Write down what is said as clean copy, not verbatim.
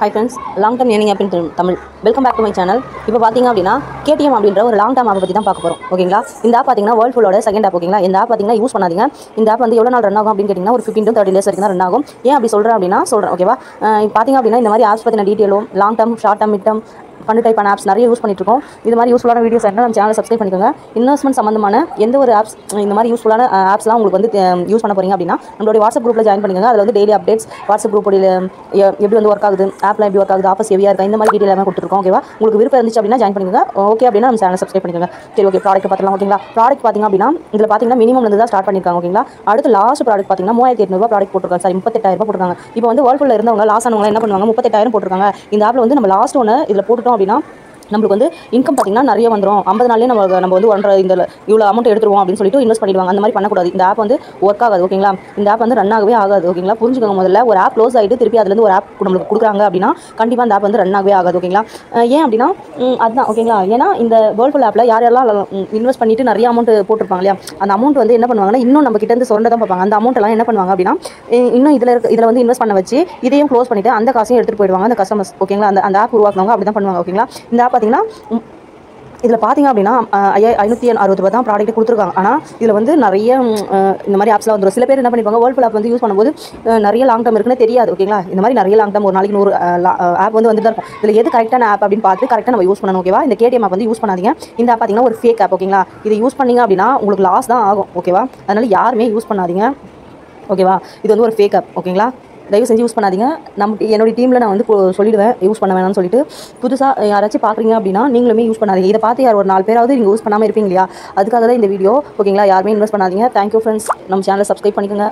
Hi friends, long term earning app in Tamil. Welcome back to my channel. இப்போ பார்த்தீங்க அப்படின்னா KTM அப்படின்ற ஒரு லாங் டர்ம் ஆப் பற்றி தான் பார்க்க போகிறோம். ஓகேங்களா? இந்த ஆப் பார்த்தீங்கன்னா வேர்ல்ட் ஃபுல்லோட செகண்ட் ஆப். ஓகேங்களா? இந்த ஆப் பார்த்தீங்கன்னா யூஸ் பண்ணாதீங்க. இந்த ஆப் வந்து எவ்வளோ நாள் ரன் ஆகும் அப்படின்னு கேட்டிங்கன்னா ஒரு 15 to 30 days வரைக்கும் தான் ரன் ஆகும். ஏன் அப்படி சொல்கிறேன் அப்படின்னா ஓகேவா? பார்த்தீங்க அப்படின்னா இந்த மாதிரி ஆப்ஸ் பற்றின டீட்டெயிலும் long term, short term, mid term fund டைப்பான ஆப்ஸ் நிறைய யூஸ் பண்ணிட்டு இருக்கோம். இது மாதிரி யூஸ்ஃபுல்லான வீடியோஸ் என்ன நம்ம சேனலை சப்ஸ்கிரைப் பண்ணிக்கோங்க. இன்வெஸ்ட்மெண்ட் சம்பந்தமான எந்த ஒரு ஆப்ஸ் இந்த மாதிரி யூஸ்ஃபுல்லான ஆப்ஸ்லாம் உங்களுக்கு வந்து யூஸ் பண்ண போறீங்க அப்படின்னா நம்மளுடைய வாட்ஸ்அப் குரூப்பில் ஜாயின் பண்ணிக்கோங்க. அதில் வந்து டெய்லி அப்டேட்ஸ் வாட்ஸ்அப் குரூப் எப்படி வந்து ஒர்க் ஆகுது, ஆப்லாம் எப்படி ஒர்க் ஆகுது, ஆஃபர்ஸ் எவ்வியா இருக்கா, இந்த மாதிரி டீட்டெயில் எல்லாமே கொடுத்துருக்கோம். ஓகேவா? உங்களுக்கு விருப்பம் இருந்துச்சு அப்படின்னா ஜாயின் பண்ணிக்கோங்க. ஓகே அப்படின்னா நம்ம சேனலை சப்ஸ்கிரைப் பண்ணிக்கோங்க. சரி, ஓகே, ப்ராடக்ட் பார்த்துலாம். ஓகேங்களா? ப்ராடக்ட் பார்த்தீங்க அப்படின்னா இதில் பார்த்தீங்கன்னா மினிமம் வந்து தான் ஸ்டார்ட் பண்ணியிருக்காங்க. ஓகேங்களா? அடுத்து லாஸ்ட் ப்ராடக்ட் பார்த்தீங்கன்னா 3800 ப்ராடக்ட் போட்டிருக்காங்க. சாரி, 38000 போட்டிருக்காங்க. இப்போ வந்து வேர்ல்ட் ஃபுல்ல இருந்தவங்க லாஸ் ஆனவங்க என்ன பண்ணுவாங்க, 38000 போட்டிருக்காங்க. இந்த ஆப்பில் வந்து நம்ம லாஸ்ட் ஒன்று இதில் போட்டுட்டோம் அப்படின்னா நம்மளுக்கு வந்து இன்கம் பார்த்தீங்கன்னா நிறைய வந்துடும். 50 நாள்லேயே நம்ம வந்து இந்த இவ்வளோ அமௌண்ட் எடுத்துருவோம் அப்படின்னு சொல்லிட்டு இன்வெஸ்ட் பண்ணிடுவாங்க. அந்த மாதிரி பண்ணக்கூடாது. இந்த ஆப் வந்து ஒர்க் ஆகாது. ஓகேங்களா? இந்த ஆப் வந்து ரன் ஆகவே ஆகாது. ஓகேங்களா? புரிஞ்சுக்கோங்க. முதல்ல ஒரு ஆப் க்ளோஸ் ஆகிட்டு திருப்பி அதுலேருந்து ஒரு ஆப் நம்மளுக்கு கொடுக்குறாங்க அப்படின்னா கண்டிப்பாக அந்த ஆப் வந்து ரன் ஆகவே ஆகாது. ஓகேங்களா? ஏன் அப்படின்னா அதுதான். ஓகேங்களா? ஏன்னா இந்த வேர்ல்ட் ஃபுல் ஆப்பில் யாரெல்லாம் இன்வெஸ்ட் பண்ணிட்டு நிறைய அமௌண்ட் போட்டிருப்பாங்க இல்லையா, அந்த அமௌண்ட் வந்து என்ன பண்ணுவாங்கன்னா இன்னும் நம்ம கிட்ட இருந்து சொன்ன தான் பார்ப்பாங்க. அந்த அமௌண்ட் எல்லாம் என்ன பண்ணுவாங்க அப்படின்னா இன்னும் இதில் வந்து இன்வெஸ்ட் பண்ண வச்சு இதையும் க்ளோஸ் பண்ணிட்டு அந்த காசையும் எடுத்துகிட்டு போயிடுவாங்க அந்த கஸ்டமர்ஸ். ஓகேங்களா? அந்த ஆப் உருவாக்குனவங்க அப்படி தான் பண்ணுவாங்க. ஓகேங்களா? இந்த ஆப் பார்த்தீங்கன்னா இதில் பார்த்தீங்க அப்படின்னா 560 தான் ப்ராடக்ட் கொடுத்துருக்காங்க. ஆனால் இதில் வந்து நிறைய இந்த மாதிரி ஆப்ஸ்லாம் வந்துடும். சில பேர் என்ன பண்ணிப்பாங்க, வேர்ல்ட் ஃபுல் ஆப் வந்து யூஸ் பண்ணும்போது நிறைய லாங் டர்ம் இருக்குன்னு தெரியாது. ஓகேங்களா? இந்த மாதிரி நிறைய லாங் டர்ம் ஒரு நாளைக்கு 100 ஆப் வந்து தான் இருக்கும். இதில் எது கரெக்டான ஆப் அப்படின்னு பார்த்து கரெக்டாக நம்ம யூஸ் பண்ணணும். ஓகேவா? இந்த KTM ஆப் வந்து யூஸ் பண்ணாதீங்க. இந்த ஆப் பார்த்தீங்கன்னா ஒரு ஃபேக் ஆப். ஓகேங்களா? இதை யூஸ் பண்ணீங்க அப்படின்னா உங்களுக்கு லாஸ் தான் ஆகும். ஓகேவா? அதனால் யாருமே யூஸ் பண்ணாதீங்க. ஓகேவா? இது வந்து ஒரு ஃபேக் ஆப். ஓகேங்களா? தயவு செஞ்சு யூஸ் பண்ணாதீங்க. என்னுடைய டீமில் நான் வந்து சொல்லிடுவேன் யூஸ் பண்ண வேணாம்னு சொல்லிட்டு. புதுசாக யாராச்சும் பார்க்குறீங்க அப்படின்னா நீங்களுமே யூஸ் பண்ணாதீங்க. இதை பார்த்து யார் ஒரு 4 பேராவது நீங்கள் யூஸ் பண்ணாமல் இருப்பீங்க இல்லையா, அதுக்காக தான் இந்த வீடியோ. ஓகேங்களா? யாருமே இன்வெஸ்ட் பண்ணாதீங்க. Thank you friends. நம்ம சேனலை சப்ஸ்கிரைப் பண்ணிக்கோங்க.